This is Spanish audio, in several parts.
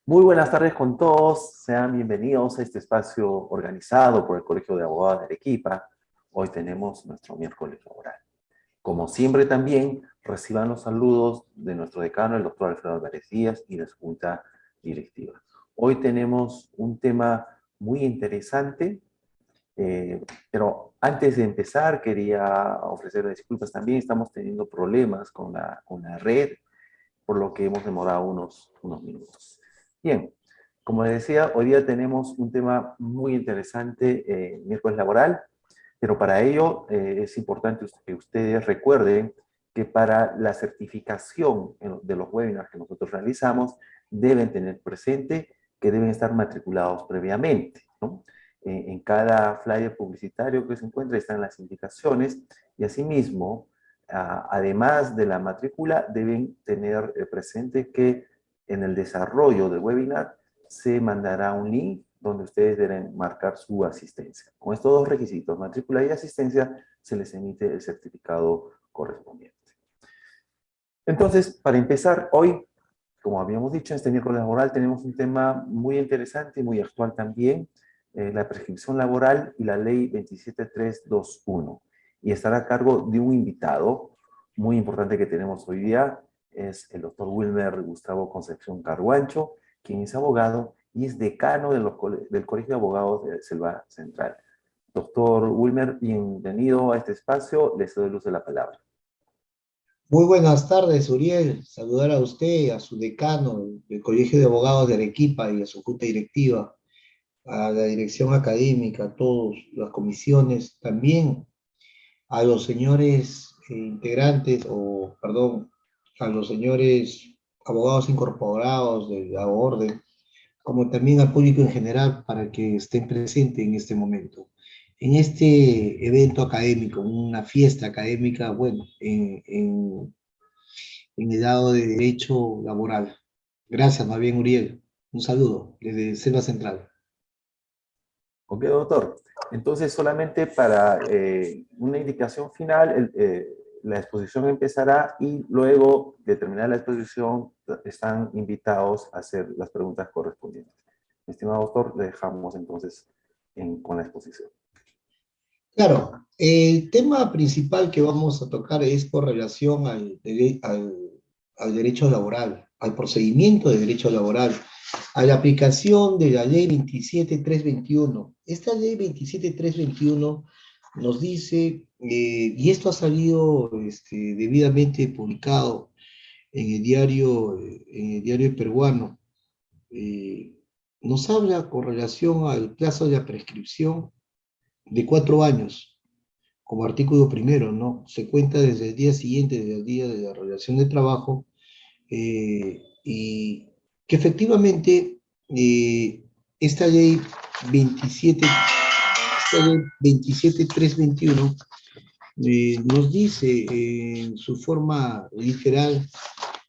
Muy buenas tardes con todos, sean bienvenidos a este espacio organizado por el Colegio de Abogados de Arequipa. Hoy tenemos nuestro miércoles laboral. Como siempre también reciban los saludos de nuestro decano, el doctor Alfredo Álvarez Díaz, y de su junta directiva. Hoy tenemos un tema muy interesante, pero antes de empezar quería ofrecer disculpas también. Estamos teniendo problemas con la red, por lo que hemos demorado unos minutos. Bien, como les decía, hoy día tenemos un tema muy interesante, miércoles laboral, pero para ello es importante que ustedes recuerden que para la certificación de los webinars que nosotros realizamos, deben tener presente que deben estar matriculados previamente, ¿no? En cada flyer publicitario que se encuentra están las indicaciones y asimismo, además de la matrícula, deben tener presente que en el desarrollo del webinar se mandará un link donde ustedes deben marcar su asistencia. Con estos dos requisitos, matrícula y asistencia, se les emite el certificado correspondiente. Entonces, para empezar, hoy, como habíamos dicho, en este miércoles laboral tenemos un tema muy interesante y muy actual también, la prescripción laboral y la ley 27321. Y estará a cargo de un invitado muy importante que tenemos hoy día, es el doctor Wilmer Gustavo Concepción Carguancho, quien es abogado y es decano del Colegio de Abogados de Selva Central. Doctor Wilmer, bienvenido a este espacio, le cedo el uso de la palabra. Muy buenas tardes, Uriel. Saludar a usted, a su decano del Colegio de Abogados de Arequipa y a su junta directiva, a la dirección académica, a todas las comisiones, también a los señores integrantes, o perdón, a los señores abogados incorporados de la orden, como también al público en general para que estén presentes en este momento. En este evento académico, una fiesta académica, bueno, en el lado de derecho laboral. Gracias, más bien, Uriel. Un saludo desde Selva Central. Ok, doctor. Entonces, solamente para una indicación final, la exposición empezará y luego de terminar la exposición están invitados a hacer las preguntas correspondientes. Estimado doctor, le dejamos entonces con la exposición. Claro, el tema principal que vamos a tocar es con relación al derecho laboral, al procedimiento de derecho laboral, a la aplicación de la ley 27321. Esta ley 27321 nos dice, y esto ha salido debidamente publicado en el diario peruano, eh, nos habla con relación al plazo de la prescripción de 4 años, como artículo primero, ¿no? Se cuenta desde el día siguiente, desde el día de la relación de trabajo, y que efectivamente esta ley 27, esta ley 27321 nos dice en su forma literal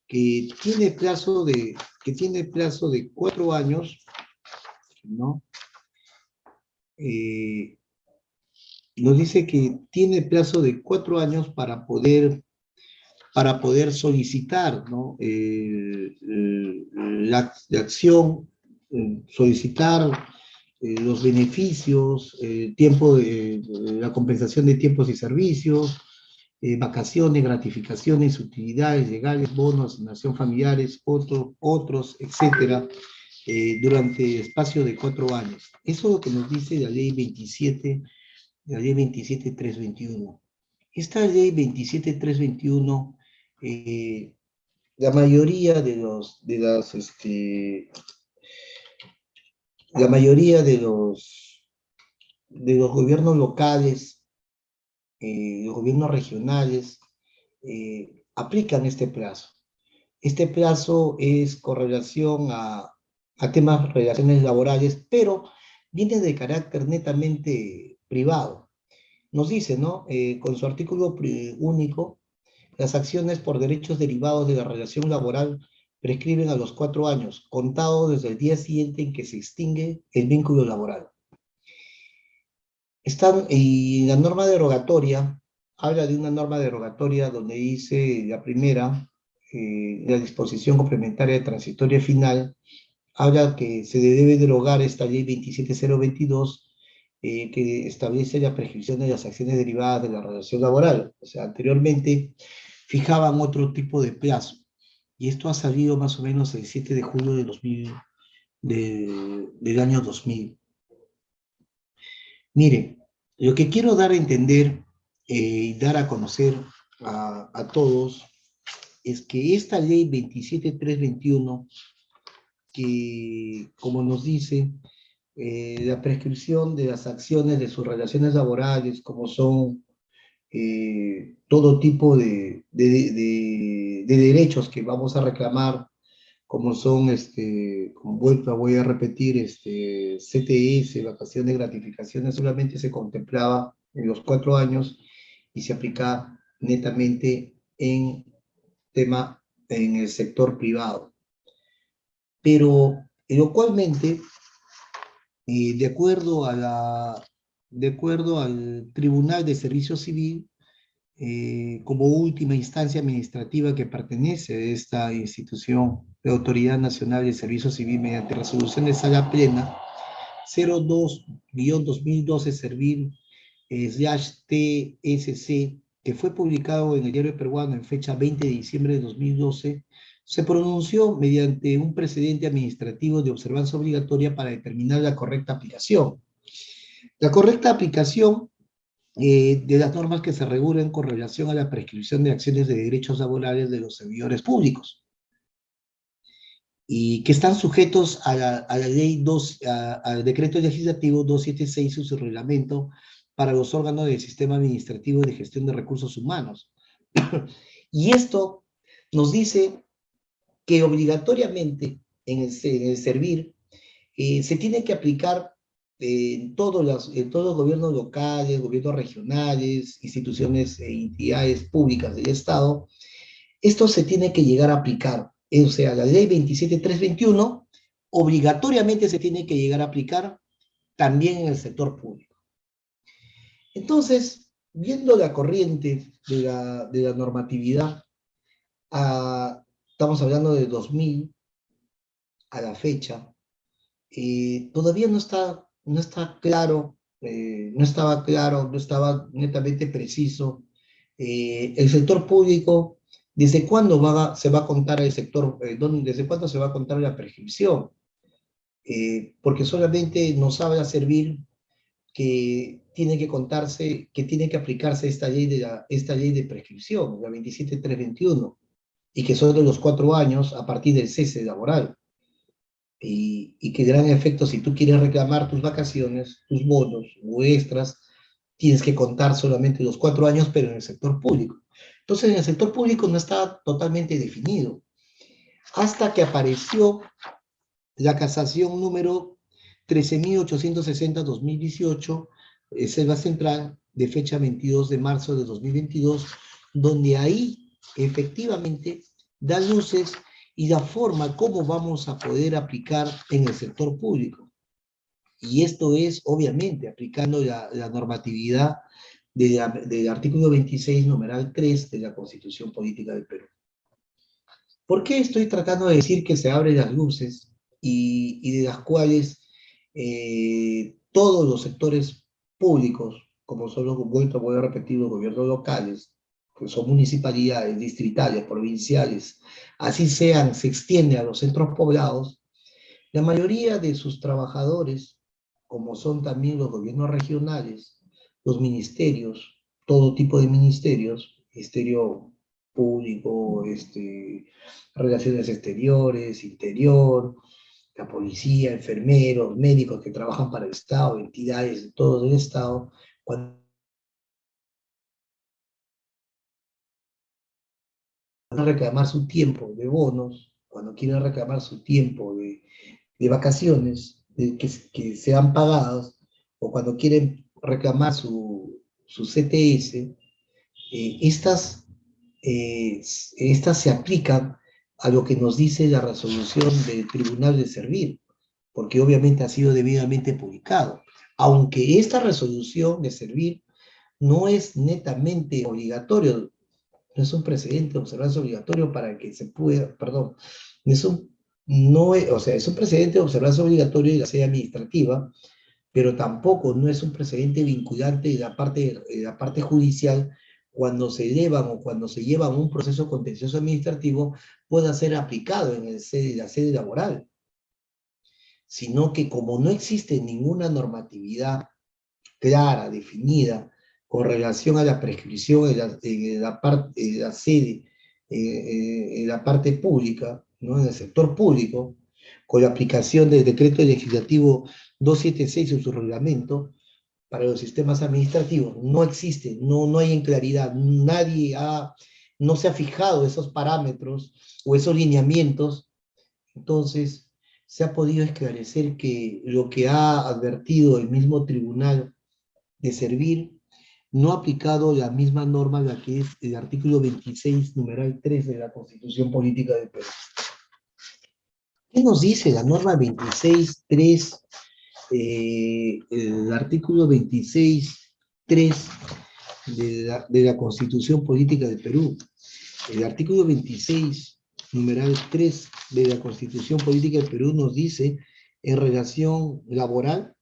que tiene plazo de 4 años, ¿no? Eh, Nos dice que tiene plazo de 4 años para poder solicitar, ¿no? La acción, solicitar los beneficios, tiempo la compensación de tiempos y servicios, vacaciones, gratificaciones, utilidades legales, bonos, asignación familiares, otros, etcétera, durante espacio de 4 años. Eso es lo que nos dice la ley 27321. Esta ley 27321, eh, la mayoría la mayoría de los gobiernos locales, los gobiernos regionales, aplican este plazo. Este plazo es con relación a temas, relaciones laborales, pero viene de carácter netamente privado. Nos dice, ¿no? Con su artículo único, las acciones por derechos derivados de la relación laboral prescriben a los 4 años, contado desde el día siguiente en que se extingue el vínculo laboral. Y la norma derogatoria, habla de una norma derogatoria donde dice la primera, la disposición complementaria de transitoria final, habla que se debe derogar esta ley 27022 que establece la prescripción de las acciones derivadas de la relación laboral. O sea, anteriormente fijaban otro tipo de plazo. Y esto ha salido más o menos el 7 de julio de 2000, del año 2000. Mire, lo que quiero dar a entender y dar a conocer a todos es que esta ley 27321, que como nos dice, la prescripción de las acciones de sus relaciones laborales, como son todo tipo de derechos que vamos a reclamar, como son, como voy a repetir, CTS, vacaciones, gratificaciones, solamente se contemplaba en los 4 años y se aplica netamente en el sector privado. Pero elocualmente, de acuerdo al Tribunal de Servicio Civil, como última instancia administrativa que pertenece a esta institución de Autoridad Nacional de Servicio Civil mediante resolución de sala plena 02-2012 Servir TSC, que fue publicado en el Diario Peruano en fecha 20 de diciembre de 2012, se pronunció mediante un precedente administrativo de observancia obligatoria para determinar la correcta aplicación. La correcta aplicación de las normas que se regulan con relación a la prescripción de acciones de derechos laborales de los servidores públicos y que están sujetos a la ley al decreto legislativo 276 y su reglamento para los órganos del sistema administrativo de gestión de recursos humanos. Y esto nos dice que obligatoriamente en el servir se tiene que aplicar en todos los gobiernos locales, gobiernos regionales, instituciones e entidades públicas del Estado. Esto se tiene que llegar a aplicar. O sea, la ley 27321 obligatoriamente se tiene que llegar a aplicar también en el sector público. Entonces, viendo la corriente de la normatividad, estamos hablando de 2000 a la fecha, todavía no está claro, no estaba claro, no estaba netamente preciso el sector público, ¿desde cuándo se va a contar el sector, desde cuándo se va a contar la prescripción? Porque solamente nos habla servir que tiene que contarse, que tiene que aplicarse esta ley de prescripción, la 27321, y que son de los 4 años a partir del cese laboral. Y que gran efecto, si tú quieres reclamar tus vacaciones, tus bonos o extras, tienes que contar solamente los 4 años, pero en el sector público. Entonces, en el sector público no está totalmente definido. Hasta que apareció la casación número 13.860-2018, Selva Central, de fecha 22 de marzo de 2022, donde ahí efectivamente da luces y da forma cómo vamos a poder aplicar en el sector público. Y esto es, obviamente, aplicando la normatividad del artículo 26, numeral 3 de la Constitución Política del Perú. ¿Por qué estoy tratando de decir que se abren las luces y de las cuales todos los sectores públicos, como son los, voy a repetir, los gobiernos locales, que son municipalidades, distritales, provinciales, así sean, se extiende a los centros poblados, la mayoría de sus trabajadores, como son también los gobiernos regionales, los ministerios, todo tipo de ministerios, ministerio público, relaciones exteriores, interior, la policía, enfermeros, médicos que trabajan para el Estado, entidades de todo el Estado, cuando quieren reclamar su tiempo de bonos, cuando quieren reclamar su tiempo de vacaciones que sean pagadas, o cuando quieren reclamar su CTS, estas se aplican a lo que nos dice la resolución del Tribunal de Servir, porque obviamente ha sido debidamente publicado. Aunque esta resolución de Servir no es netamente obligatorio, no es un precedente de observancia obligatorio para que se pueda, perdón, no es un no es, o sea, es un precedente de observancia obligatoria de la sede administrativa, pero tampoco no es un precedente vinculante de la parte judicial cuando se elevan o cuando se llevan un proceso contencioso administrativo pueda ser aplicado en la sede laboral, sino que como no existe ninguna normatividad clara, definida, con relación a la prescripción en la sede, en la parte pública, ¿no? En el sector público, con la aplicación del decreto legislativo 276 en su reglamento, para los sistemas administrativos, no existe, no hay en claridad, no se ha fijado esos parámetros o esos lineamientos, entonces se ha podido esclarecer que lo que ha advertido el mismo tribunal de servir no ha aplicado la misma norma, la que es el artículo 26, numeral 3 de la Constitución Política del Perú. ¿Qué nos dice la norma 26.3, el artículo 26.3 de la Constitución Política del Perú? El artículo 26, numeral 3 de la Constitución Política del Perú nos dice, en relación laboral,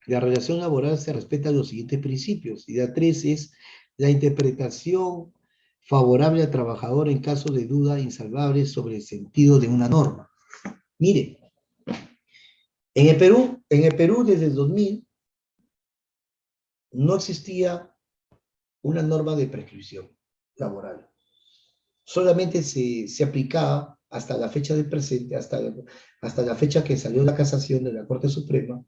la relación laboral se respeta los siguientes principios. Y la 3 es la interpretación favorable al trabajador en caso de duda insalvable sobre el sentido de una norma. Mire, en el Perú desde el 2000 no existía una norma de prescripción laboral. Solamente se aplicaba hasta la fecha del presente, hasta la fecha que salió la casación de la Corte Suprema,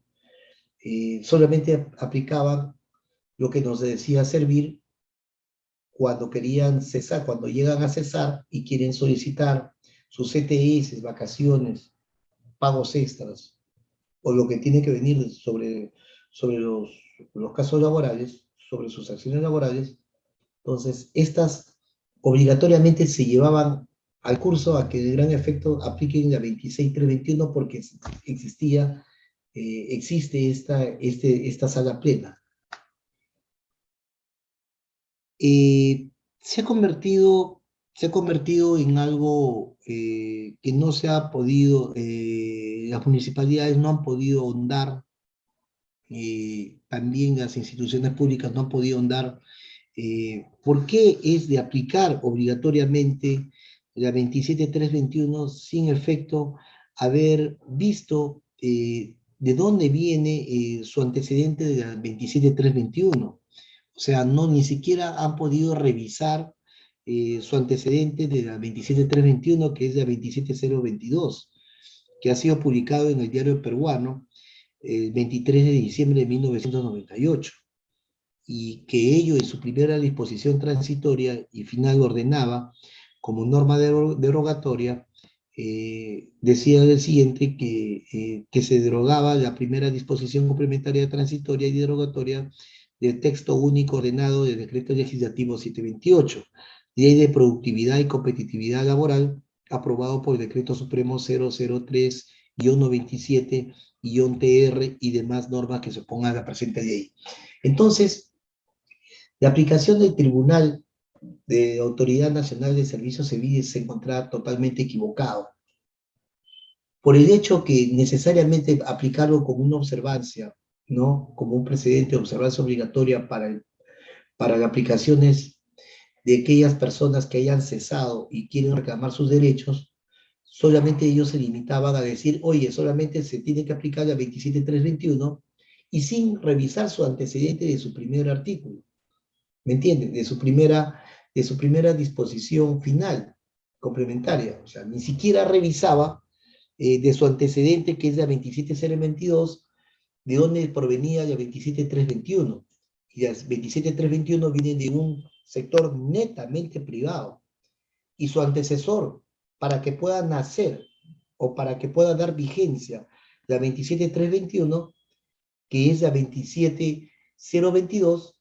solamente aplicaban lo que nos decía servir cuando querían cesar, cuando llegan a cesar y quieren solicitar sus CTS, vacaciones, pagos extras, o lo que tiene que venir sobre los casos laborales, sobre sus acciones laborales. Entonces, estas obligatoriamente se llevaban al curso a que de gran efecto apliquen la 26.321 porque existe esta sala plena. Eh, se ha convertido en algo que no se ha podido, las municipalidades no han podido ahondar, también las instituciones públicas no han podido ahondar. ¿Por qué es de aplicar obligatoriamente la 27.321 sin efecto haber visto de dónde viene su antecedente de la 27.321? O sea, no, ni siquiera han podido revisar su antecedente de la 27.321, que es la 27.022, que ha sido publicado en el diario peruano el 23 de diciembre de 1998, y que ello en su primera disposición transitoria y final ordenaba como norma derogatoria, decía el siguiente que se derogaba la primera disposición complementaria transitoria y derogatoria del texto único ordenado del decreto legislativo 728, Ley de Productividad y Competitividad Laboral, aprobado por el decreto supremo 003-127-TR y demás normas que se opongan a la presente ley. Entonces, la aplicación del Tribunal de Autoridad Nacional de Servicios Civiles se encontraba totalmente equivocado, por el hecho que necesariamente aplicarlo como una observancia, ¿no? Como un precedente de observancia obligatoria para las aplicaciones de aquellas personas que hayan cesado y quieren reclamar sus derechos, solamente ellos se limitaban a decir, oye, solamente se tiene que aplicar la 27.321 y sin revisar su antecedente de su primer artículo. ¿Me entienden? De su primera disposición final, complementaria. O sea, ni siquiera revisaba de su antecedente, que es la 27.022, de dónde provenía la 27.321. Y las 27.321 vienen de un sector netamente privado. Y su antecesor, para que pueda nacer o para que pueda dar vigencia la 27.321, que es la 27.022,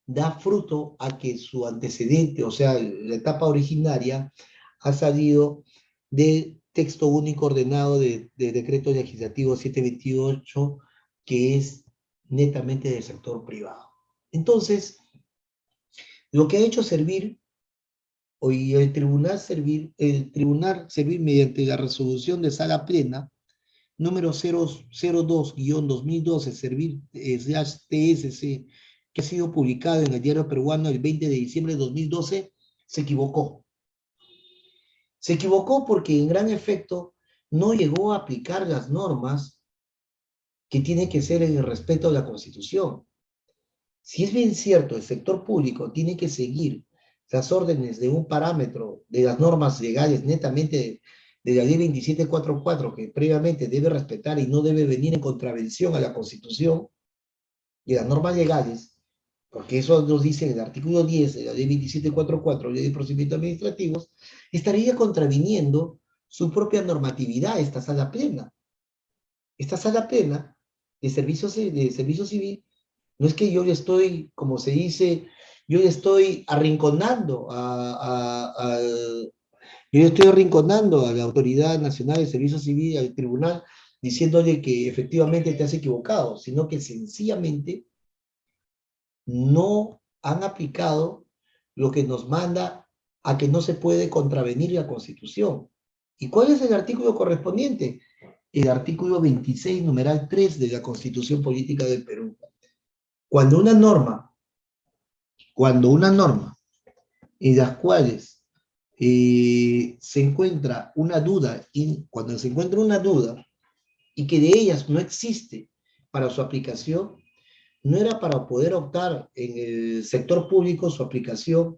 da fruto a que su antecedente, o sea, la etapa originaria, ha salido del texto único ordenado de decreto legislativo 728, que es netamente del sector privado. Entonces, lo que ha hecho servir Hoy el tribunal servir mediante la resolución de sala plena número 002-2012, servir TSC, que ha sido publicado en el diario peruano el 20 de diciembre de 2012, se equivocó. Se equivocó porque en gran efecto no llegó a aplicar las normas que tienen que ser en el respeto a la Constitución. Si es bien cierto, el sector público tiene que seguir las órdenes de un parámetro de las normas legales netamente de la ley 2744, que previamente debe respetar y no debe venir en contravención a la Constitución y a las normas legales, porque eso nos dice en el artículo 10 de la ley 2744, ley de procedimientos administrativos, estaría contraviniendo su propia normatividad, esta sala plena. Esta sala plena de servicio civil. No es que yo le estoy, como se dice, yo le estoy arrinconando yo le estoy arrinconando a la Autoridad Nacional de Servicio Civil, al tribunal, diciéndole que efectivamente te has equivocado, sino que sencillamente no han aplicado lo que nos manda a que no se puede contravenir la Constitución. ¿Y cuál es el artículo correspondiente? El artículo 26, numeral 3 de la Constitución Política del Perú. Cuando una norma en las cuales se encuentra una duda, y cuando se encuentra una duda y que de ellas no existe para su aplicación, no era para poder optar en el sector público su aplicación,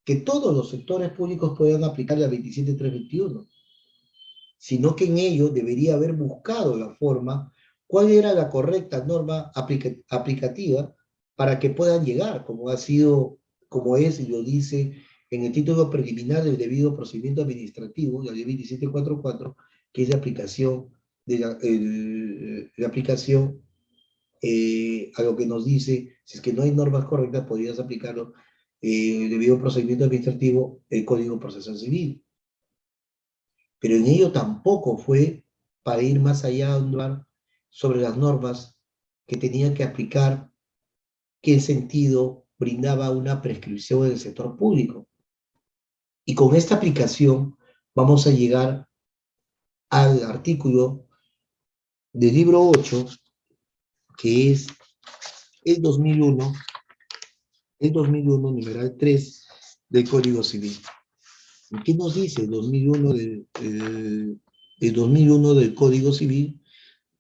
que todos los sectores públicos puedan aplicar la 27321, sino que en ello debería haber buscado la forma, cuál era la correcta norma aplicativa para que puedan llegar, como ha sido, como es y lo dice en el título preliminar del debido procedimiento administrativo, la ley 2744, que es la aplicación la aplicación a lo que nos dice, si es que no hay normas correctas, podrías aplicarlo el debido procedimiento administrativo, el Código Procesal Civil. Pero en ello tampoco fue para ir más allá sobre las normas que tenían que aplicar, qué sentido brindaba una prescripción en el sector público. Y con esta aplicación vamos a llegar al artículo del libro 8, que es el 2001, numeral 3 del Código Civil. ¿Qué nos dice el 2001 del Código Civil,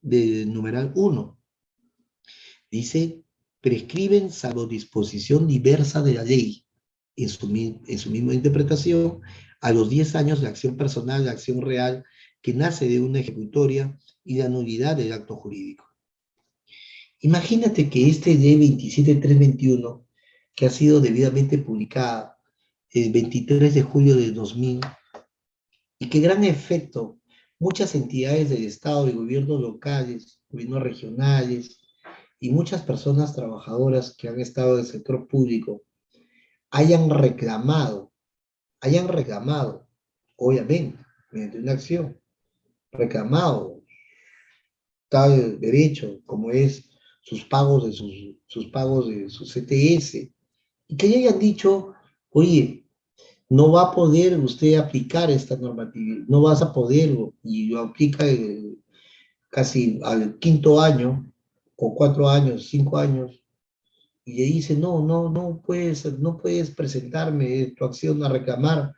del numeral 1? Dice, prescriben salvo disposición diversa de la ley, en su misma interpretación, a los 10 años la acción personal, la acción real, que nace de una ejecutoria y la nulidad del acto jurídico. Imagínate que este ley 27321, que ha sido debidamente publicada el 23 de julio de 2000, y que gran efecto, muchas entidades del Estado y gobiernos locales, gobiernos regionales, y muchas personas trabajadoras que han estado en el sector público hayan reclamado, obviamente, mediante una acción, reclamado tal derecho como es sus pagos sus pagos de su CTS, y que hayan dicho, oye, no va a poder usted aplicar esta normativa, no vas a poderlo, y lo aplica casi al quinto año, o 4 años, 5 años, y le dice, no puedes presentarme tu acción a reclamar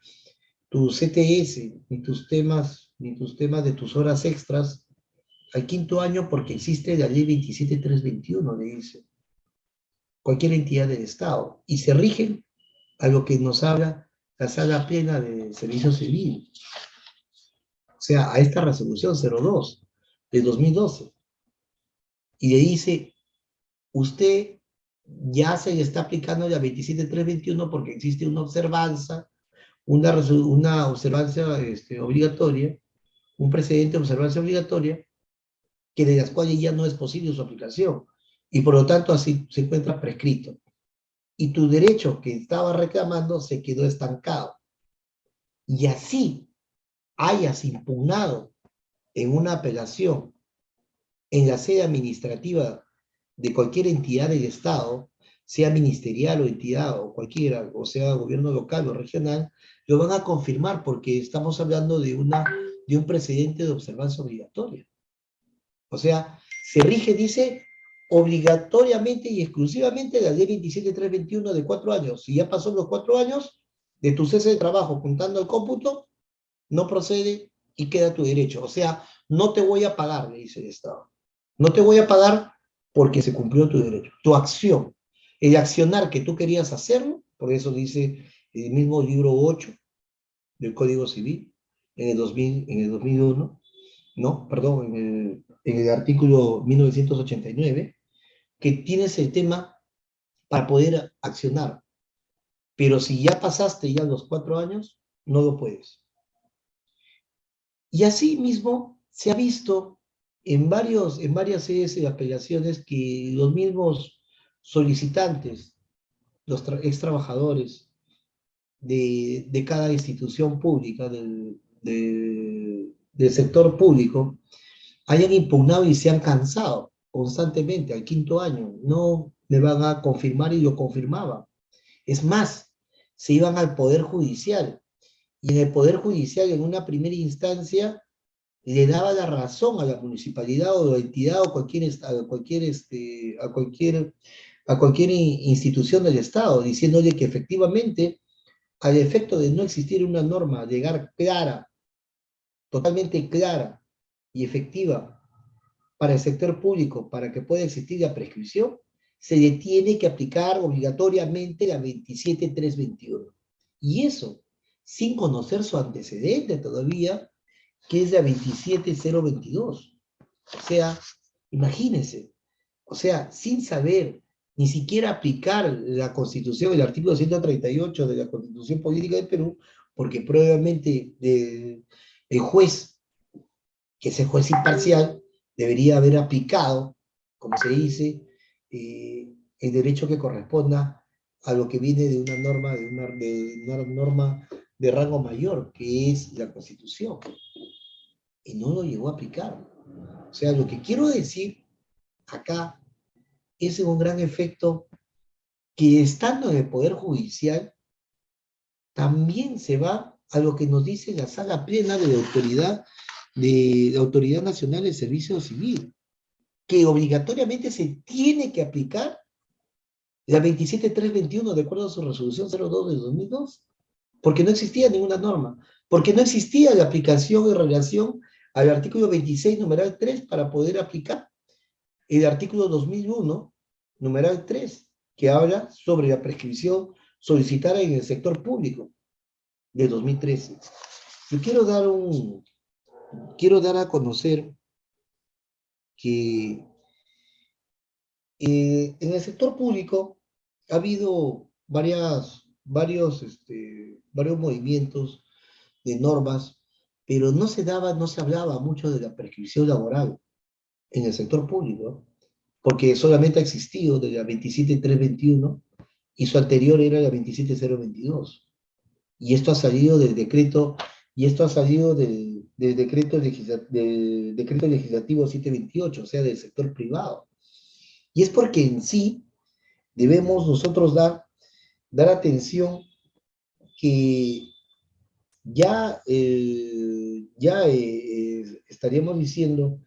tu CTS, ni tus temas de tus horas extras al quinto año porque existe la ley 27321, le dice, cualquier entidad del Estado, y se rigen a lo que nos habla la sala plena de servicio civil, o sea, a esta resolución 02 de 2012, y le dice, usted ya se le está aplicando la 27321 porque existe una observancia obligatoria, un precedente de observancia obligatoria, que de las cuales ya no es posible su aplicación, y por lo tanto así se encuentra prescrito. Y tu derecho que estaba reclamando se quedó estancado. Y así hayas impugnado en una apelación en la sede administrativa de cualquier entidad del Estado, sea ministerial o entidad o cualquiera, o sea gobierno local o regional, lo van a confirmar porque estamos hablando de un precedente de observancia obligatoria. O sea, se rige, dice, obligatoriamente y exclusivamente la ley 27321 de 4 años. Si ya pasó los 4 años de tu cese de trabajo contando el cómputo, no procede y queda tu derecho. O sea, no te voy a pagar, le dice el Estado. No te voy a pagar porque se cumplió tu derecho. Tu acción, el accionar que tú querías hacerlo, por eso dice el mismo libro 8 del Código Civil, en el 2001, no, perdón, en el artículo 1989, que tienes el tema para poder accionar. Pero si ya pasaste ya los 4 años, no lo puedes. Y así mismo se ha visto en varias series de apelaciones que los mismos solicitantes, los ex trabajadores de cada institución pública, del sector público, hayan impugnado y se han cansado constantemente al 5.º año. No me van a confirmar y lo confirmaban. Es más, se iban al Poder Judicial y en el Poder Judicial en una primera instancia le daba la razón a la municipalidad o la entidad o a cualquier institución del Estado, diciéndole que efectivamente, al efecto de no existir una norma legal clara, totalmente clara y efectiva para el sector público, para que pueda existir la prescripción, se le tiene que aplicar obligatoriamente la 27321. Y eso, sin conocer su antecedente todavía, que es la 27022. O sea, imagínense, o sea, sin saber ni siquiera aplicar la Constitución, el artículo 138 de la Constitución Política del Perú, porque probablemente el juez, que es el juez imparcial, debería haber aplicado, como se dice, el derecho que corresponda a lo que viene de una norma, de una norma de rango mayor, que es la Constitución. Y no lo llegó a aplicar. O sea, lo que quiero decir acá es un gran efecto que estando en el Poder Judicial, también se va a lo que nos dice la sala plena de la Autoridad Nacional de Servicio Civil, que obligatoriamente se tiene que aplicar la 27321 de acuerdo a su resolución 02 de 2002, porque no existía ninguna norma, porque no existía la aplicación en relación al artículo 26, numeral 3, para poder aplicar el artículo 2001, numeral 3, que habla sobre la prescripción solicitada en el sector público de 2013. Yo quiero dar a conocer que en el sector público ha habido varios movimientos de normas, pero no se hablaba mucho de la prescripción laboral en el sector público, porque solamente ha existido de la 27321 y su anterior era la 27022. Y esto ha salido del decreto, y esto ha salido del decreto legislativo 728, o sea, del sector privado. Y es porque en sí debemos nosotros dar atención que estaríamos diciendo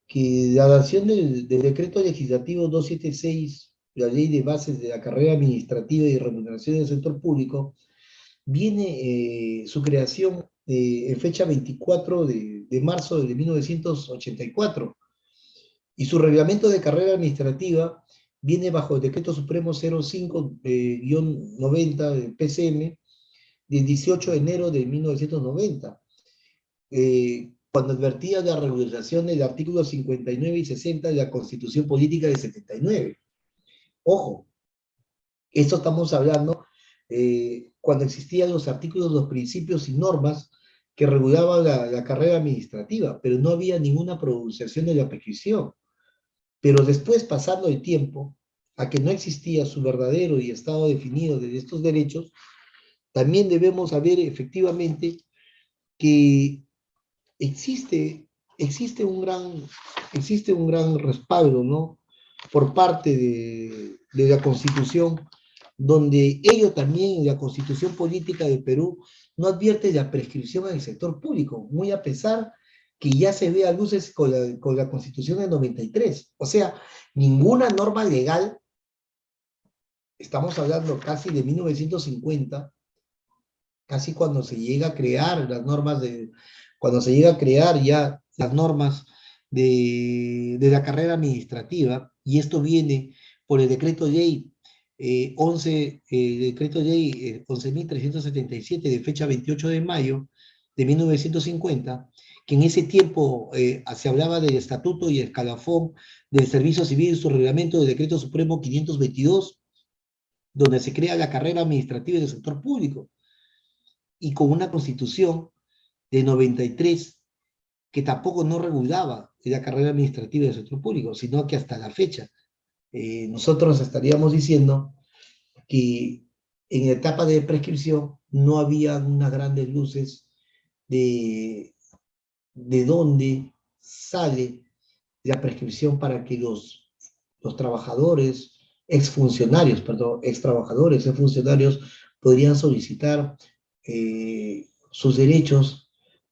que la dación del decreto legislativo 276, la ley de bases de la carrera administrativa y remuneración del sector público, viene su creación en fecha 24 de marzo de 1984, y su reglamento de carrera administrativa viene bajo el decreto supremo 05-90 del PCM del 18 de enero de 1990, cuando advertía la regularización del artículo 59 y 60 de la Constitución Política de 79. Ojo, esto estamos hablando cuando existían los artículos, los principios y normas que regulaban la carrera administrativa, pero no había ninguna pronunciación de la prescripción. Pero después, pasando el tiempo, a que no existía su verdadero y estado definido de estos derechos, también debemos saber efectivamente que existe un gran respaldo, ¿no? Por parte de la Constitución, donde ello también, la Constitución Política de Perú, no advierte la prescripción en el sector público, muy a pesar que ya se ve a luces con la Constitución del 93. O sea, ninguna norma legal, estamos hablando casi de 1950, casi cuando se llega a crear las normas cuando se llega a crear ya las normas de la carrera administrativa, y esto viene por el decreto ley 11.377 de fecha 28 de mayo de 1950, que en ese tiempo se hablaba del estatuto y escalafón del servicio civil, su reglamento del decreto supremo 522, donde se crea la carrera administrativa del sector público, y con una constitución de 93 que tampoco no regulaba la carrera administrativa del sector público, sino que hasta la fecha nosotros estaríamos diciendo que en la etapa de prescripción no había unas grandes luces de dónde sale la prescripción para que los trabajadores, exfuncionarios, perdón, extrabajadores, exfuncionarios podrían solicitar sus derechos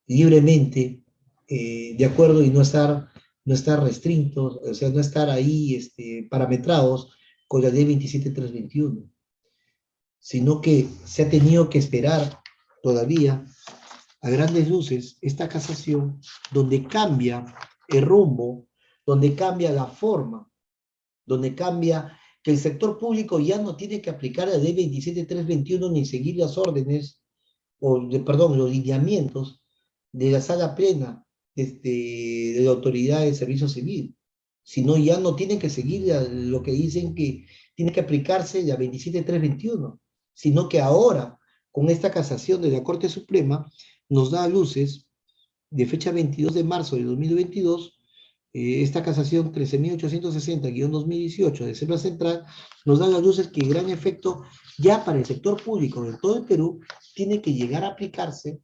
libremente, de acuerdo, y no estar restrictos, o sea, no estar ahí parametrados con la ley 27321, sino que se ha tenido que esperar todavía a grandes luces esta casación, donde cambia el rumbo, donde cambia la forma, donde cambia que el sector público ya no tiene que aplicar la ley 27321 ni seguir las órdenes, perdón, los lineamientos de la sala plena de la autoridad de servicio civil, sino ya no tienen que seguir lo que dicen que tiene que aplicarse la 27321, sino que ahora, con esta casación de la Corte Suprema, nos da a luces de fecha 22 de marzo de 2022, esta casación 13.860-2018 de Selva Central, nos da las luces que gran efecto ya para el sector público de todo el Perú tiene que llegar a aplicarse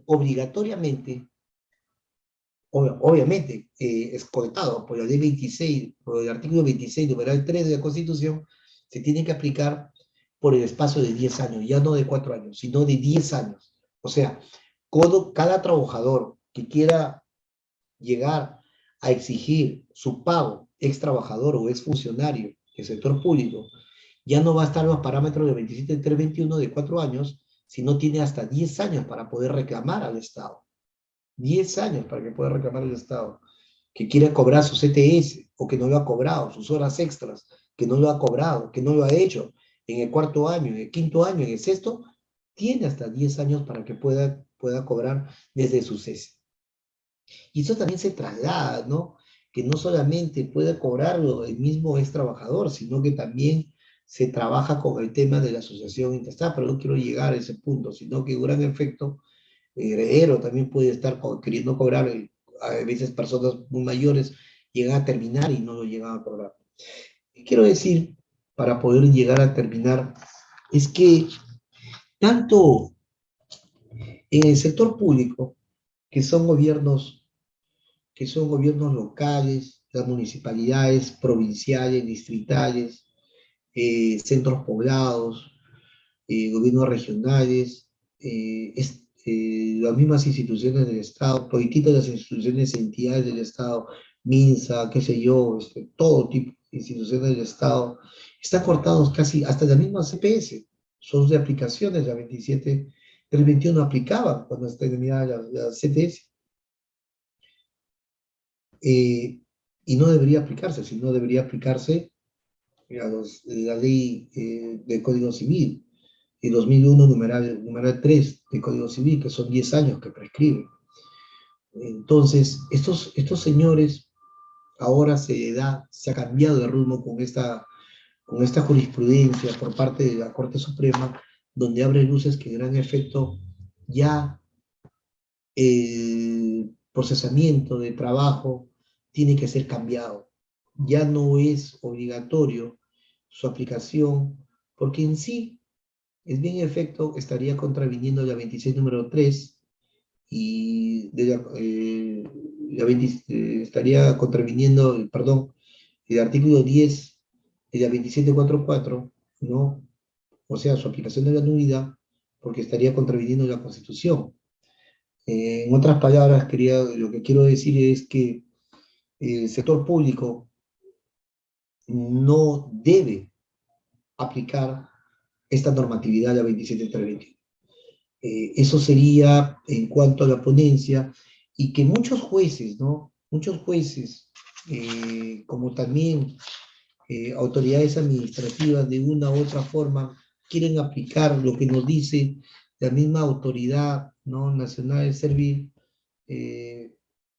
obligatoriamente, obviamente, escoltado por la ley 26, por el artículo 26, numeral 3 de la Constitución, se tiene que aplicar por el espacio de 10 años, ya no de 4 años, sino de 10 años. O sea, cada trabajador que quiera llegar a exigir su pago, ex trabajador o ex funcionario del sector público, ya no va a estar en los parámetros de 27.321 de 4 años, sino tiene hasta 10 años para poder reclamar al Estado. 10 años para que pueda reclamar al Estado. Que quiera cobrar su CTS o que no lo ha cobrado, sus horas extras, que no lo ha cobrado, que no lo ha hecho en el cuarto año, en el quinto año, en el sexto, tiene hasta 10 años para que pueda cobrar desde su cese. Y eso también se traslada, ¿no? Que no solamente puede cobrarlo el mismo ex trabajador, sino que también se trabaja con el tema de la asociación intestada, pero no quiero llegar a ese punto, sino que gran efecto heredero también puede estar queriendo cobrar, a veces personas muy mayores llegan a terminar y no lo llegan a cobrar. ¿Qué quiero decir para poder llegar a terminar? Es que tanto en el sector público, que son gobiernos locales, las municipalidades, provinciales, distritales, centros poblados, gobiernos regionales, las mismas instituciones del Estado, todititas las instituciones e entidades del Estado, MINSA, qué sé yo, todo tipo de instituciones del Estado, están cortados casi hasta la misma CPS, son de aplicaciones, la 27.321 aplicaba cuando está terminada la CTS. Y no debería aplicarse, sino debería aplicarse la ley del Código Civil, el 2001, numeral 3 del Código Civil, que son 10 años que prescribe. Entonces, estos señores ahora se ha cambiado de rumbo con esta jurisprudencia por parte de la Corte Suprema, donde abre luces que gran efecto ya el procesamiento de trabajo tiene que ser cambiado. Ya no es obligatorio su aplicación, porque en sí, es bien efecto, estaría contraviniendo la 26 número 3 y estaría contraviniendo, perdón, el artículo 10 y la 2744, ¿no? O sea, su aplicación de la nulidad, porque estaría contraviniendo la Constitución. En otras palabras, lo que quiero decir es que el sector público no debe aplicar esta normatividad, la 27321. Eso sería en cuanto a la ponencia, y que muchos jueces, ¿no? Muchos jueces, como también autoridades administrativas, de una u otra forma, quieren aplicar lo que nos dice la misma autoridad, ¿no? Nacional eh,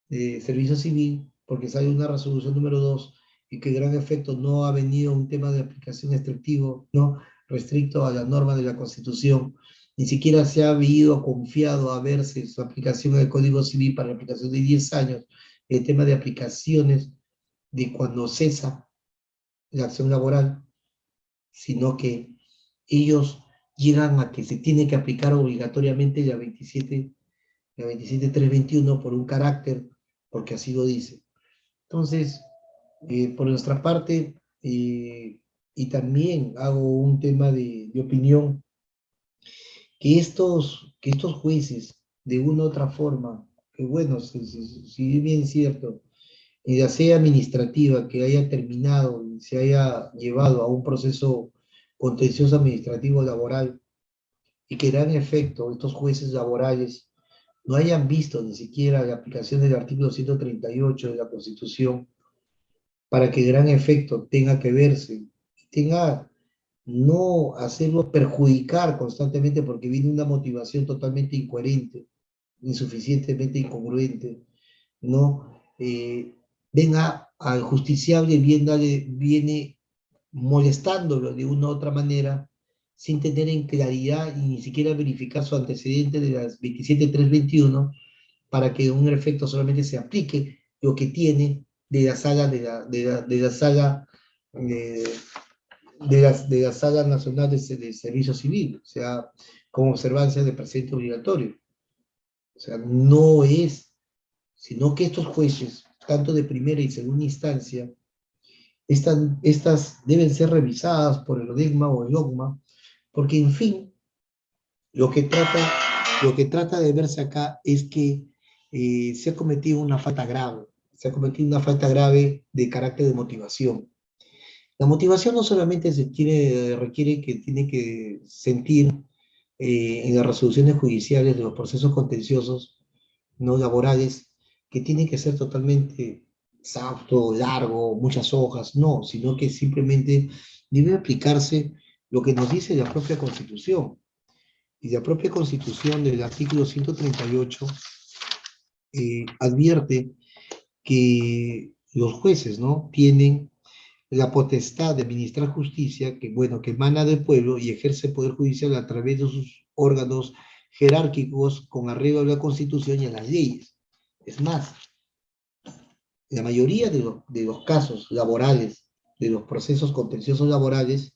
de Servicio Civil, porque sale una resolución número 2 y que gran efecto no ha venido un tema de aplicación estrictivo, ¿no? Restricto a la norma de la Constitución. Ni siquiera se ha habido confiado a verse su aplicación del Código Civil para la aplicación de 10 años, el tema de aplicaciones de cuando cesa la acción laboral, sino que ellos llegan a que se tiene que aplicar obligatoriamente la 27321 por un carácter, porque así lo dice. Entonces, por nuestra parte, y también hago un tema de opinión, que estos jueces, de una u otra forma, que bueno, si es bien cierto, ya sea administrativa, que haya terminado y se haya llevado a un proceso contencioso administrativo laboral, y que dan efecto estos jueces laborales no hayan visto ni siquiera la aplicación del artículo 138 de la Constitución, para que gran efecto tenga que verse, y tenga no hacerlo perjudicar constantemente porque viene una motivación totalmente incoherente, insuficientemente incongruente, ¿no? Venga al justiciable, viene molestándolo de una u otra manera, sin tener en claridad y ni siquiera verificar su antecedente de las 27321, para que un efecto solamente se aplique lo que tiene de la saga de la saga eh, de la Sala Nacional de Servicio Civil, o sea, con observancia de presente obligatorio. O sea, no es, sino que estos jueces, tanto de primera y segunda instancia, estas deben ser revisadas por el ODEGMA o el OGMA, porque en fin, lo que trata, lo que trata de verse acá es que se ha cometido una falta grave, se ha cometido una falta grave de carácter de motivación. La motivación no solamente requiere que tiene que sentir en las resoluciones judiciales de los procesos contenciosos no laborales, que tiene que ser totalmente exhausto, largo, muchas hojas, no, sino que simplemente debe aplicarse lo que nos dice la propia Constitución. Y la propia Constitución del artículo 138 advierte que los jueces, ¿no?, tienen la potestad de administrar justicia, que bueno, que emana del pueblo y ejerce poder judicial a través de sus órganos jerárquicos con arreglo a la Constitución y a las leyes. Es más, la mayoría de los casos laborales, de los procesos contenciosos laborales,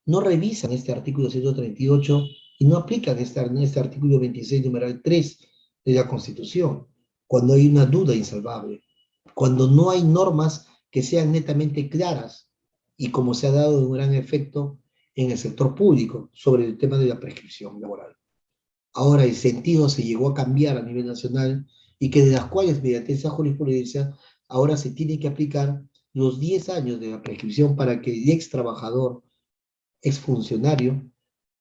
no revisan este artículo 138 y no aplican este artículo 26, numeral 3 de la Constitución, cuando hay una duda insalvable, cuando no hay normas que sean netamente claras, y como se ha dado un gran efecto en el sector público sobre el tema de la prescripción laboral. Ahora el sentido se llegó a cambiar a nivel nacional, y que de las cuales, mediante esa jurisprudencia, ahora se tiene que aplicar los 10 años de la prescripción para que el ex trabajador, exfuncionario,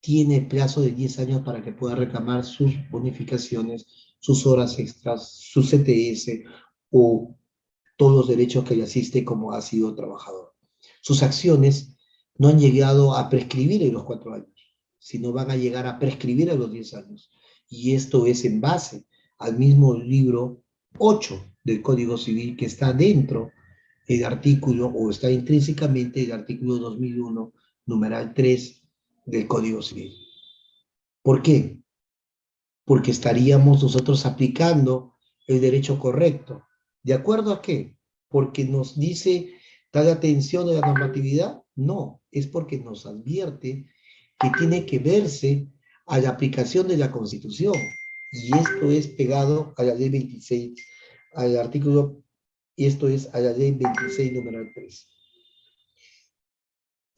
tiene plazo de 10 años para que pueda reclamar sus bonificaciones, sus horas extras, su CTS o todos los derechos que le asiste como ha sido trabajador. Sus acciones no han llegado a prescribir en los 4 años, sino van a llegar a prescribir a los 10 años. Y esto es en base al mismo libro 8 del Código Civil, que está dentro el artículo, o está intrínsecamente el artículo 2001, numeral 3 del Código Civil. ¿Por qué? Porque estaríamos nosotros aplicando el derecho correcto. ¿De acuerdo a qué? ¿Porque nos dice tal atención a la normatividad? No, es porque nos advierte que tiene que verse a la aplicación de la Constitución. Y esto es pegado a la ley 26, al artículo, y esto es a la ley 26, numeral 3.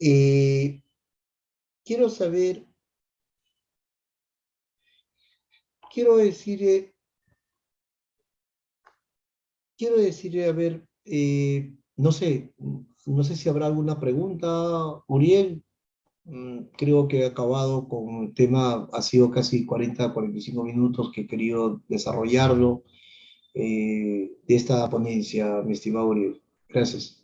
Eh, quiero saber, quiero decir, a ver, no sé si habrá alguna pregunta, Uriel. Creo que he acabado con el tema, ha sido casi 40, 45 minutos que he querido desarrollarlo de esta ponencia, mi estimado Uriel. Gracias.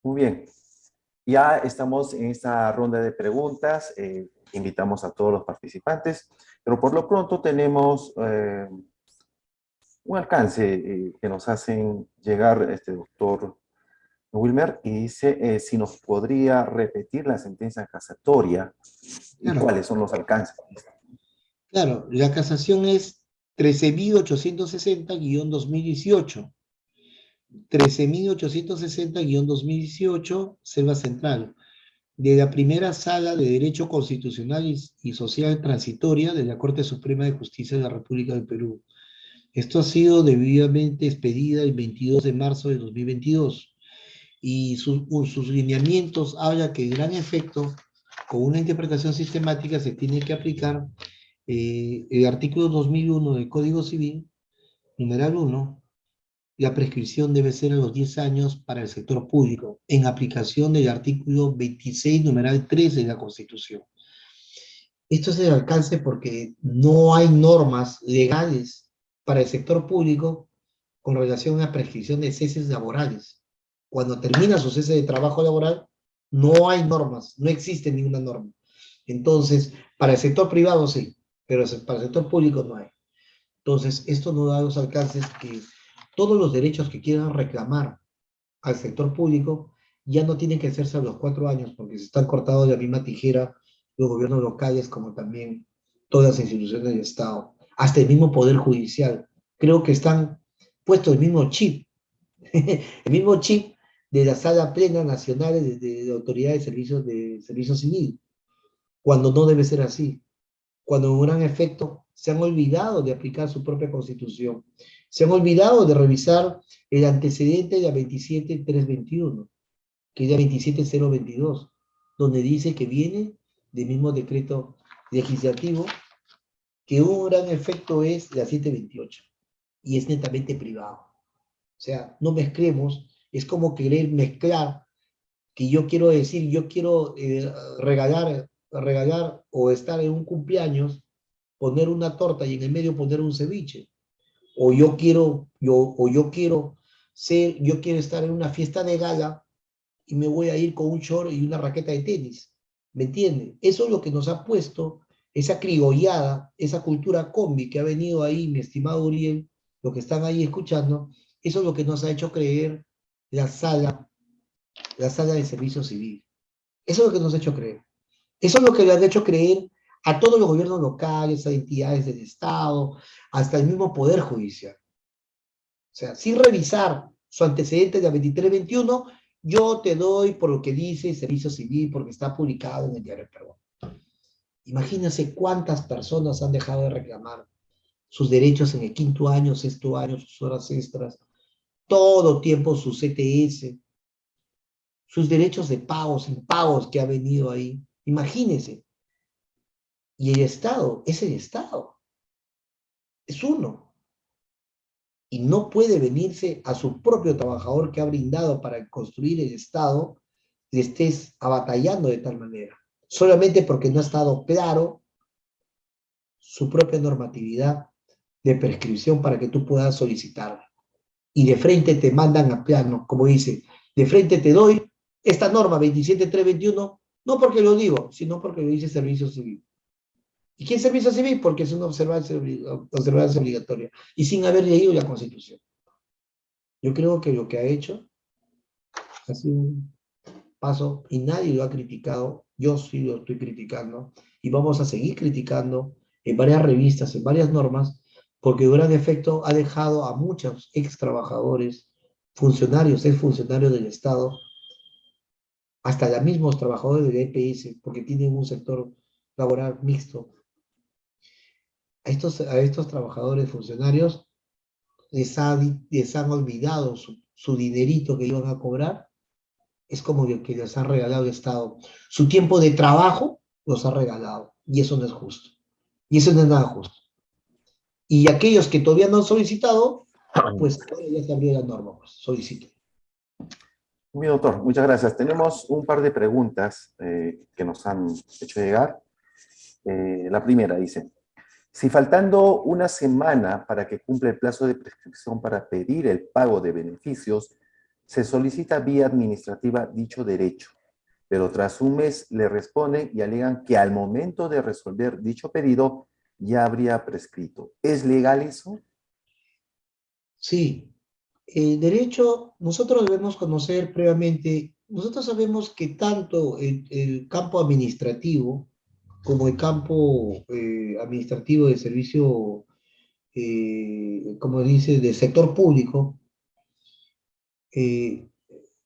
Muy bien. Ya estamos en esta ronda de preguntas. Invitamos a todos los participantes, pero por lo pronto tenemos un alcance que nos hacen llegar este doctor Wilmer y dice si nos podría repetir la sentencia casatoria y Claro, cuáles son los alcances. claro, la casación es 13.860-2018. 13.860-2018, Selva Central, de la primera sala de Derecho Constitucional y Social Transitoria de la Corte Suprema de Justicia de la República del Perú. Esto ha sido debidamente expedida el 22 de marzo de 2022 y sus lineamientos habla que en gran efecto, con una interpretación sistemática, se tiene que aplicar el artículo 2001 del Código Civil, numeral 1, la prescripción debe ser a los 10 años para el sector público, en aplicación del artículo 26, numeral 3 de la Constitución. Esto es el alcance porque no hay normas legales para el sector público con relación a la prescripción de ceses laborales. Cuando termina su cese de trabajo laboral, no hay normas, no existe ninguna norma. Entonces, para el sector privado sí, pero para el sector público no hay. Entonces, esto nos da los alcances que todos los derechos que quieran reclamar al sector público ya no tienen que hacerse a los 4 años porque se están cortados de la misma tijera los gobiernos locales como también todas las instituciones del Estado, hasta el mismo Poder Judicial. Creo que están puestos el mismo chip, el mismo chip de la Sala Plena Nacional de Autoridad de Servicio Civil, cuando no debe ser así, cuando en un gran efecto se han olvidado de aplicar su propia constitución, se han olvidado de revisar el antecedente de la 27321, que es la 27022, donde dice que viene del mismo decreto legislativo, que un gran efecto es la 728, y es netamente privado. O sea, no mezclemos, es como querer mezclar, que yo quiero decir, yo quiero regalar o estar en un cumpleaños, poner una torta y en el medio poner un ceviche. Yo quiero estar en una fiesta de gala y me voy a ir con un short y una raqueta de tenis. ¿Me entienden? Eso es lo que nos ha puesto esa criollada, esa cultura combi que ha venido ahí, mi estimado Uriel, lo que están ahí escuchando, eso es lo que nos ha hecho creer la sala, la sala de servicio civil. Eso es lo que nos ha hecho creer. Eso es lo que le han hecho creer a todos los gobiernos locales, a entidades del Estado, hasta el mismo Poder Judicial. O sea, sin revisar su antecedente de 2321, yo te doy por lo que dice Servicio Civil, porque está publicado en el Diario del Perú. Imagínense cuántas personas han dejado de reclamar sus derechos en el quinto año, sexto año, sus horas extras, todo tiempo su CTS, sus derechos de pagos, impagos que ha venido ahí. Imagínense. Y el Estado es el Estado, es uno. Y no puede venirse a su propio trabajador que ha brindado para construir el Estado, le estés abatallando de tal manera, solamente porque no ha estado claro su propia normatividad de prescripción para que tú puedas solicitarla. Y de frente te mandan a plano, como dice, de frente te doy esta norma 27321, no porque lo digo, sino porque lo dice Servicio Civil. ¿Y qué es servicio civil? Porque es una observancia obligatoria y sin haber leído la Constitución. Yo creo que lo que ha hecho ha sido un paso y nadie lo ha criticado. Yo sí lo estoy criticando y vamos a seguir criticando en varias revistas, en varias normas, porque gran efecto ha dejado a muchos ex trabajadores, funcionarios, ex funcionarios del Estado, hasta los mismos trabajadores del EPS, porque tienen un sector laboral mixto. A estos trabajadores funcionarios les han olvidado su dinerito que iban a cobrar, es como que les han regalado el Estado. Su tiempo de trabajo los ha regalado, y eso no es justo. Y eso no es nada justo. Y aquellos que todavía no han solicitado, pues ya se abrió la norma, pues soliciten. Muy bien, doctor, muchas gracias. Tenemos un par de preguntas que nos han hecho llegar. La primera dice, si faltando una semana para que cumpla el plazo de prescripción para pedir el pago de beneficios, Se solicita vía administrativa dicho derecho, pero tras un mes le responden y alegan que al momento de resolver dicho pedido ya habría prescrito. ¿Es legal eso? Sí, el derecho, nosotros debemos conocer previamente, nosotros sabemos que tanto el campo administrativo como el campo administrativo de servicio, como dice, del sector público, eh,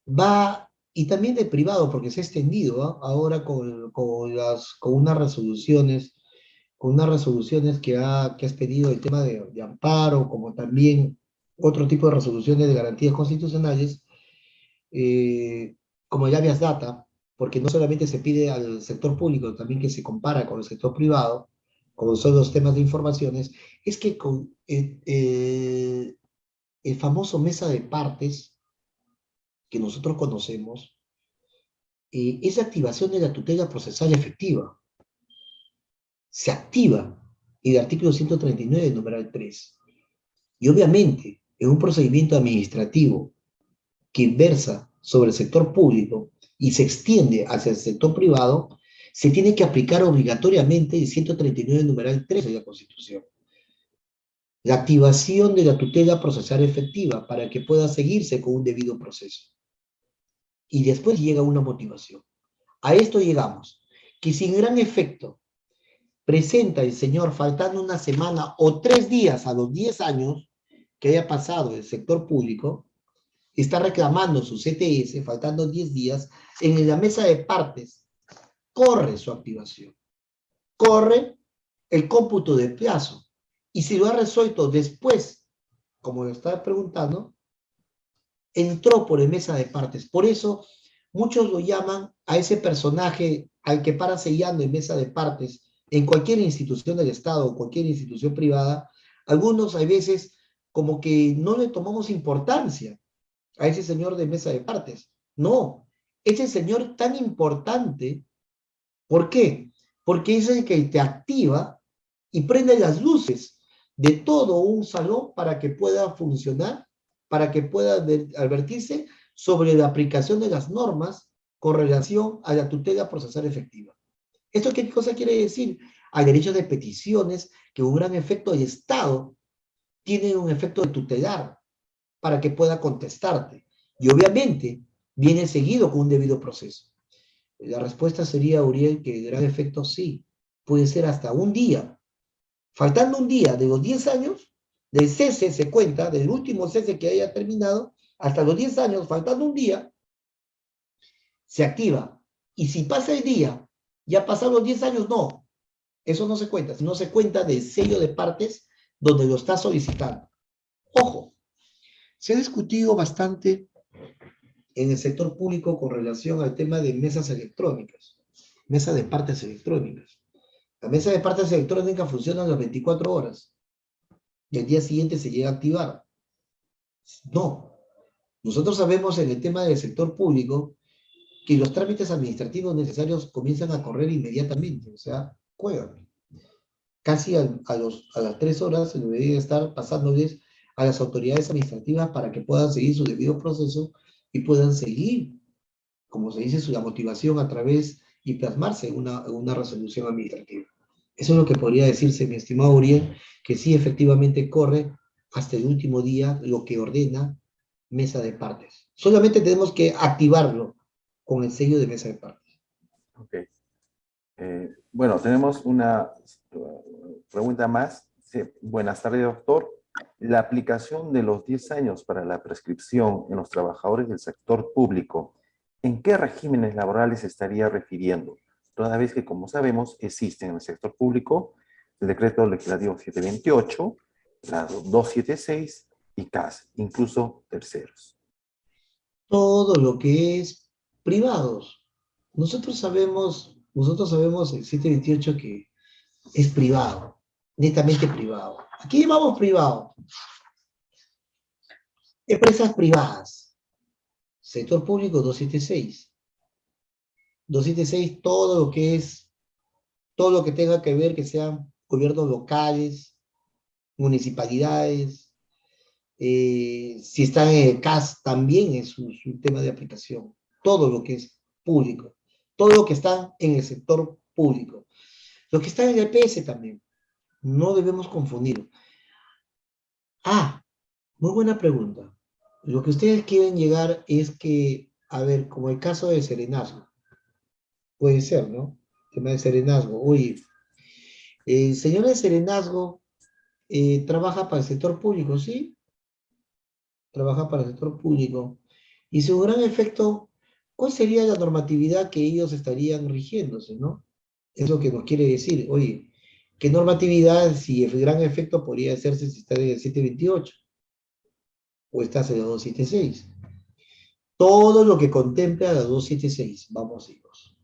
va, y también de privado, porque se ha extendido, ¿ah? Ahora con unas resoluciones que has pedido el tema de amparo, como también otro tipo de resoluciones de garantías constitucionales, eh, como el habeas data, porque no solamente se pide al sector público, también que se compara con el sector privado, como son los temas de informaciones, es que con el famoso mesa de partes que nosotros conocemos, es la activación de la tutela procesal efectiva. Se activa el artículo 139, numeral 3. Y obviamente, en un procedimiento administrativo que versa sobre el sector público y se extiende hacia el sector privado, se tiene que aplicar obligatoriamente el 139, numeral 3 de la Constitución. La activación de la tutela procesal efectiva para que pueda seguirse con un debido proceso. Y después llega una motivación. A esto llegamos, que sin gran efecto presenta el señor faltando una semana o 3 días a los 10 años que haya pasado el sector público, está reclamando su CTS, faltando 10 días, en la mesa de partes, corre su activación, corre el cómputo de plazo, y si lo ha resuelto después, como lo estaba preguntando, entró por la mesa de partes. Por eso muchos lo llaman a ese personaje al que para sellando en mesa de partes en cualquier institución del Estado o cualquier institución privada. Algunos a veces como que no le tomamos importancia a ese señor de mesa de partes. No, ese señor tan importante, ¿por qué? Porque es el que te activa y prende las luces de todo un salón para que pueda funcionar, para que pueda advertirse sobre la aplicación de las normas con relación a la tutela procesal efectiva. ¿Esto qué cosa quiere decir? Al derecho de peticiones, que un gran efecto del Estado tiene un efecto de tutelar para que pueda contestarte. Y obviamente viene seguido con un debido proceso. La respuesta sería, Uriel, que el gran efecto sí, puede ser hasta un día. Faltando un día de los 10 años, del cese se cuenta, del último cese que haya terminado, hasta los 10 años, faltando un día, se activa. Y si pasa el día, ya pasaron los 10 años, no. Eso no se cuenta, sino se cuenta del sello de partes donde lo está solicitando. Ojo, se ha discutido bastante en el sector público con relación al tema de mesas electrónicas, mesa de partes electrónicas. La mesa de partes electrónicas funciona las 24 horas y al día siguiente se llega a activar. No. Nosotros sabemos en el tema del sector público que los trámites administrativos necesarios comienzan a correr inmediatamente, o sea, juegan. Casi a las 3 horas se debería estar pasándoles a las autoridades administrativas para que puedan seguir su debido proceso y puedan seguir, como se dice, su motivación a través y plasmarse en una resolución administrativa. Eso es lo que podría decirse, mi estimado Uriel, que sí efectivamente corre hasta el último día lo que ordena mesa de partes. Solamente tenemos que activarlo con el sello de mesa de partes. Ok. Bueno, tenemos una pregunta más. Sí, buenas tardes, doctor. La aplicación de los 10 años para la prescripción en los trabajadores del sector público, ¿en qué regímenes laborales se estaría refiriendo? Toda vez que, como sabemos, existen en el sector público el decreto legislativo 728, la 276 y CAS, incluso terceros. Todo lo que es privados. Nosotros sabemos el 728 que es privado, netamente privado. Aquí llamamos privado. Empresas privadas. Sector público 276. 276, todo lo que tenga que ver que sean gobiernos locales, municipalidades, Si están en el CAS, también es un tema de aplicación. Todo lo que es público. Todo lo que está en el sector público. Lo que está en el EPS también. No debemos confundir. Ah, muy buena pregunta. Lo que ustedes quieren llegar es que, a ver, como el caso de Serenazgo, puede ser, ¿no? El tema de Serenazgo. Oye, el señor de Serenazgo trabaja para el sector público, ¿sí? Trabaja para el sector público. Y su gran efecto, ¿cuál sería la normatividad que ellos estarían rigiéndose, ¿no? Eso que nos quiere decir, oye, ¿qué normatividad, si el gran efecto podría hacerse si está en el 728 o estás en el 276? Todo lo que contempla la 276, vamos hijos.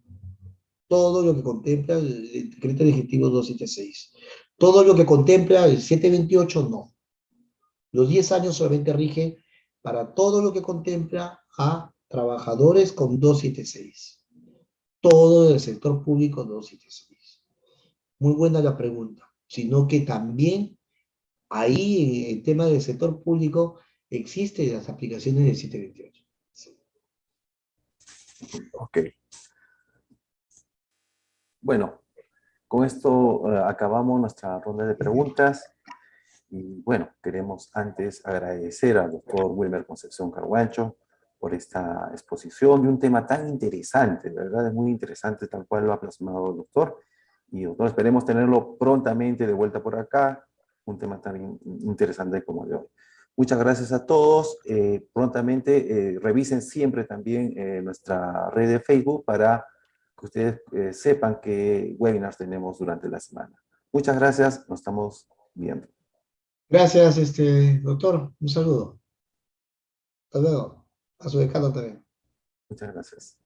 Todo lo que contempla el decreto legislativo 276. Todo lo que contempla el 728, no. Los 10 años solamente rige para todo lo que contempla a trabajadores con 276. Todo el sector público 276. Muy buena la pregunta. Sino que también ahí en el tema del sector público existen las aplicaciones del 728. Sí. Ok. Bueno, con esto acabamos nuestra ronda de preguntas. Y bueno, queremos antes agradecer al doctor Wilmer Concepción Carguancho por esta exposición de un tema tan interesante, de verdad es muy interesante tal cual lo ha plasmado el doctor. Y doctor, esperemos tenerlo prontamente de vuelta por acá, un tema tan interesante como el de hoy. Muchas gracias a todos. Prontamente revisen siempre también nuestra red de Facebook para que ustedes sepan qué webinars tenemos durante la semana. Muchas gracias, nos estamos viendo. Gracias, doctor. Un saludo. Hasta luego. A su decano también. Muchas gracias.